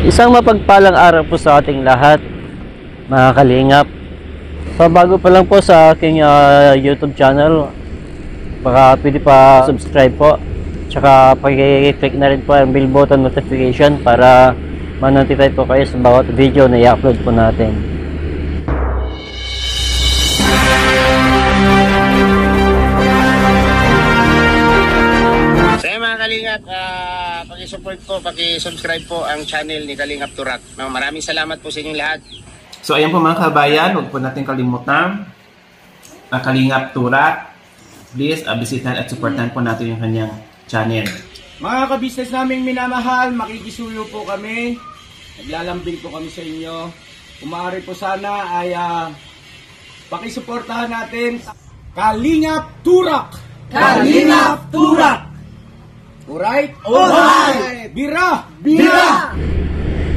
Isang mapagpalang araw po sa ating lahat, mga kalingap. Bago pa lang po sa aking YouTube channel, baka pwede pa subscribe po. Tsaka pag-click na rin po ang bell button notification para ma-notify po kayo sa bawat video na i-upload po natin. Mga Kalingap, paki-support po, paki-subscribe po ang channel ni Kalingap Turak. Maraming salamat po sa inyong lahat. So ayan po mga kabayan, huwag po natin kalimutan ang Kalingap Turak. Please, bisitahan at supportan po natin yung kanyang channel. Mga kabisnes naming minamahal, makikisuyo po kami. Naglalambing po kami sa inyo. Kung maaari po sana ay pakisuportahan natin Kalingap Turak! Kalingap Turak! Alright? Alright! Bira! Bira!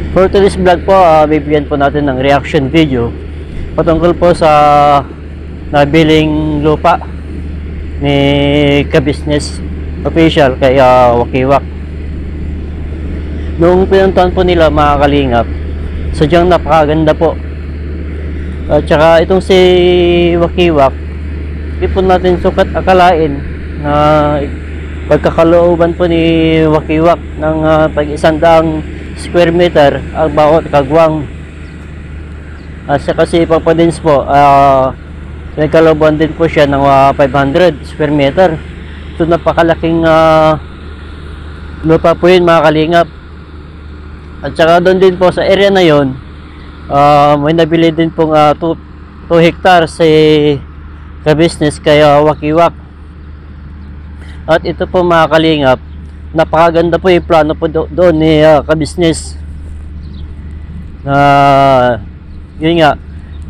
For today's vlog po, bibigyan po natin ng reaction video patungkol po sa nabiling lupa ni Ka-Business Official kay Wakiwak. Noong pinuntahan po nila, mga kalingap, sadyang napakaganda po. At saka itong si Wakiwak, hindi po natin sukat akalain na pagkakalooban po ni Wakiwak ng tag-100 square meter ang bawat kagwang. Kasi Papadins po, nagkalooban din po siya ng 500 square meter. So napakalaking lupa po yun, mga kalingap. At saka doon din po sa area na yun, may nabili din pong 2 hectares si Ka-Business kaya Wakiwak. At ito po, mga kalingap, napakaganda po yung plano po doon ni Ka-Business. Yun nga,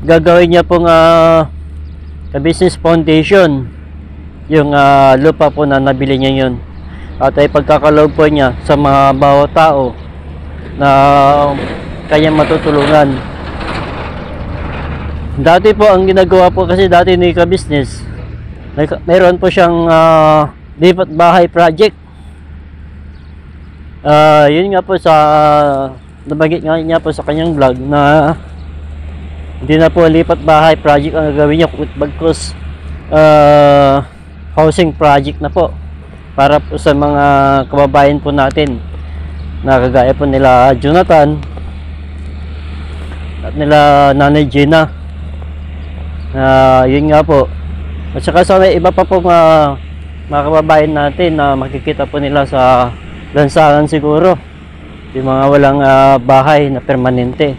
gagawin niya pong Ka-Business Foundation yung lupa po na nabili niya yun. At ay pagkakaloob po niya sa mga bawat tao na kanyang matutulungan. Dati po ang ginagawa po kasi dati ni Ka-Business, mayroon po siyang lipat bahay project. Yun nga po sa nabanggit nga niya po sa kanyang vlog na hindi na po lipat bahay project ang gagawin niya, bagkus housing project na po para po sa mga kababayan po natin na kagaya po nila Jonathan at nila Nanay Gina. Yun nga po. At saka sa iba pa po mga kababayan natin na makikita po nila sa lansangan siguro, yung mga walang bahay na permanente.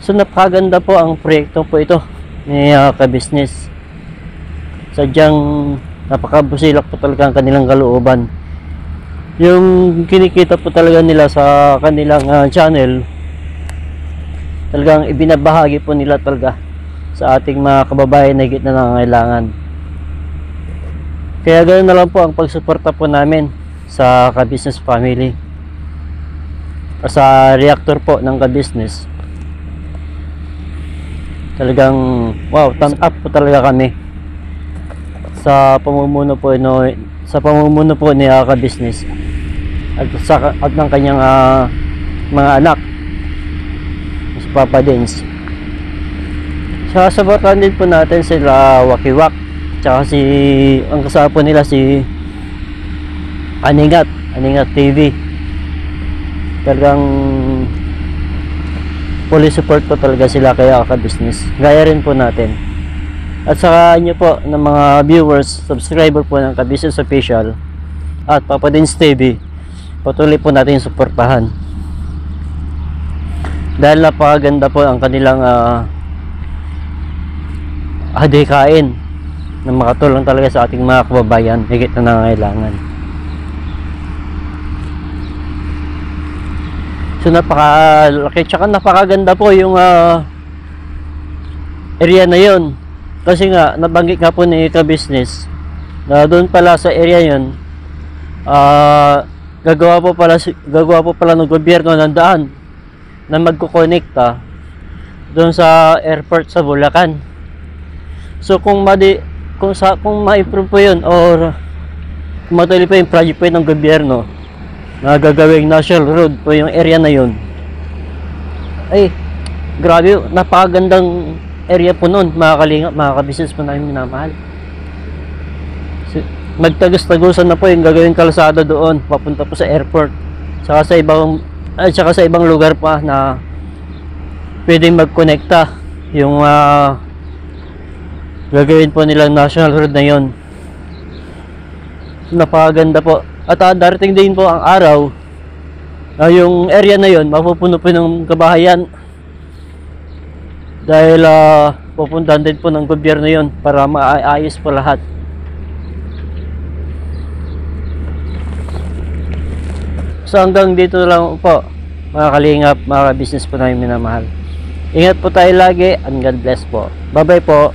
So napakaganda po ang proyekto po ito ni Ka-Business. Sadyang napakabusilak po talaga ang kanilang kalooban. Yung kinikita po talaga nila sa kanilang channel, talagang ibinabahagi po nila talaga sa ating mga kababayan na higit na nangangailangan. Kaya ganoon na lang po ang pagsuporta po namin sa Ka-Business family o sa reactor po ng Ka-Business. Talagang wow, thumbs up po talaga kami sa pamumuno po ni Ka-Business at ng kanyang mga anak, si Papadins. Sasabotan din po natin sila Wakiwak, tsaka ang kasama po nila si Aningat TV. Talagang fully support po talaga sila kaya Ka-Business, gaya rin po natin. At saka nyo po ng mga viewers, subscriber po ng Ka-Business Official at Papadins TV, patuloy po natin suportahan dahil napakaganda po ang kanilang adhikain na makatulong talaga sa ating mga kababayan higit na nangangailangan. So napakalaki, tsaka napakaganda po yung area na yun. Kasi nga nabanggit nga po ni Ka-Business na doon pala sa area yun, gagawa po pala ng gobyerno ng daan na magkukonekta doon sa airport sa Bulacan. So kung ma-improve po yun or matuloy po yung project po yun ng gobyerno na gagawing national road po yung area na yun, Ay, grabe, napakagandang area po nun, mga kalingap, mga kabisnes po namin minamahal. Magtagus-tagusan na po yung gagawing kalsada doon, papunta po sa airport. Saka sa ibang lugar pa na pwedeng magkonekta yung gagawin po nilang national road na yon. Napakaganda po. At darating din po ang araw, yung area na yon mapupuno po ng kabahayan. Dahil pupuntahan din po ng gobyerno yon para maayos po lahat. So hanggang dito lang po, mga kalingap, mga business po namin minamahal. Ingat po tayo lagi and God bless po. Bye bye po.